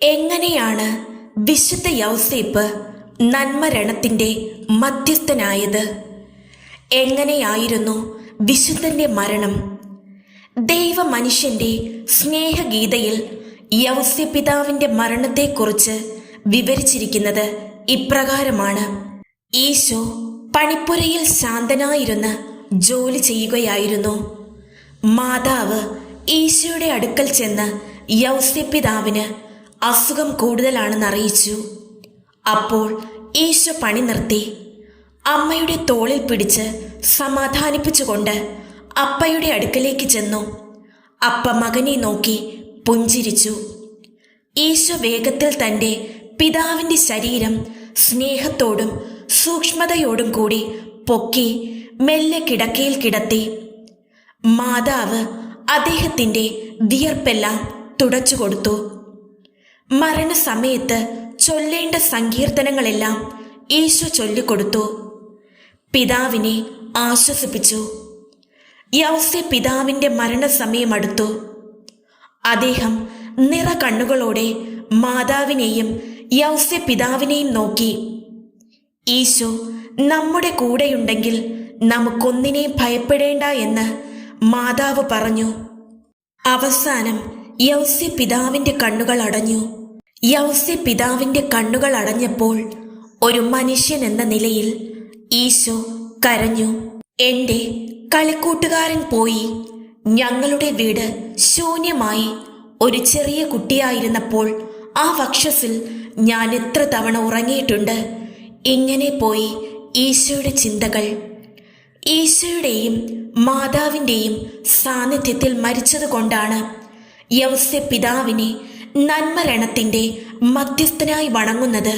എങ്ങനെയാണ് വിശുദ്ധ യൗസേപ്പ് നന്മരണത്തിന്റെ മധ്യസ്ഥനായത്? എങ്ങനെയായിരുന്നു വിശുദ്ധന്റെ മരണം? ദൈവമനുഷ്യന്റെ സ്നേഹഗീതയിൽ യൗസേപ്പിതാവിന്റെ മരണത്തെക്കുറിച്ച് വിവരിച്ചിരിക്കുന്നത് ഇപ്രകാരമാണ്. ഈശോ പണിപ്പുരയിൽ ശാന്തനായിരുന്ന് ജോലി ചെയ്യുകയായിരുന്നു. മാതാവ് ഈശോയുടെ അടുക്കൽ ചെന്ന് യൗസേപ്പിതാവിന് അസുഖം കൂടുതലാണെന്ന് അറിയിച്ചു. അപ്പോൾ ഈശോ പണി നിർത്തി അമ്മയുടെ തോളിൽ പിടിച്ച് സമാധാനിപ്പിച്ചുകൊണ്ട് അപ്പയുടെ അടുക്കലേക്ക് ചെന്നു. അപ്പ മകനെ നോക്കി പുഞ്ചിരിച്ചു. ഈശോ വേഗത്തിൽ തൻ്റെ പിതാവിൻ്റെ ശരീരം സ്നേഹത്തോടും സൂക്ഷ്മതയോടും കൂടി പൊക്കി മെല്ലെ കിടക്കയിൽ കിടത്തി. മാതാവ് അദ്ദേഹത്തിൻ്റെ വിയർപ്പെല്ലാം തുടച്ചു കൊടുത്തു. മരണസമയത്ത് ചൊല്ലേണ്ട സങ്കീർത്തനങ്ങളെല്ലാം ഈശോ ചൊല്ലിക്കൊടുത്തു. പിതാവിനെ ആശ്വസിപ്പിച്ചു. യൗസേപ്പിതാവിൻ്റെ മരണസമയം അടുത്തു. അദ്ദേഹം നിറകണ്ണുകളോടെ മാതാവിനെയും യൗസേപ്പിതാവിനെയും നോക്കി. ഈശോ നമ്മുടെ കൂടെയുണ്ടെങ്കിൽ നമുക്കൊന്നിനെയും ഭയപ്പെടേണ്ട എന്ന് മാതാവ് പറഞ്ഞു. അവസാനം യൗസേപ്പിതാവിൻ്റെ കണ്ണുകൾ അടഞ്ഞു. യൗസേപ്പിതാവിൻ്റെ കണ്ണുകൾ അടഞ്ഞപ്പോൾ ഒരു മനുഷ്യൻ എന്ന നിലയിൽ ഈശോ കരഞ്ഞു. എൻ്റെ കളിക്കൂട്ടുകാരൻ പോയി. ഞങ്ങളുടെ വീട് ശൂന്യമായി ഒരു ചെറിയ കുട്ടിയായിരുന്നപ്പോൾ ആ വക്ഷസിൽ ഞാൻ എത്ര തവണ ഉറങ്ങിയിട്ടുണ്ട്. ഇങ്ങനെ പോയി ഈശോയുടെ ചിന്തകൾ. ഈശോയുടെയും മാതാവിൻ്റെയും സാന്നിധ്യത്തിൽ മരിച്ചതുകൊണ്ടാണ് യൗസേപ്പിതാവിനെ നന്മരണത്തിൻ്റെ മധ്യസ്ഥനായി വണങ്ങുന്നത്.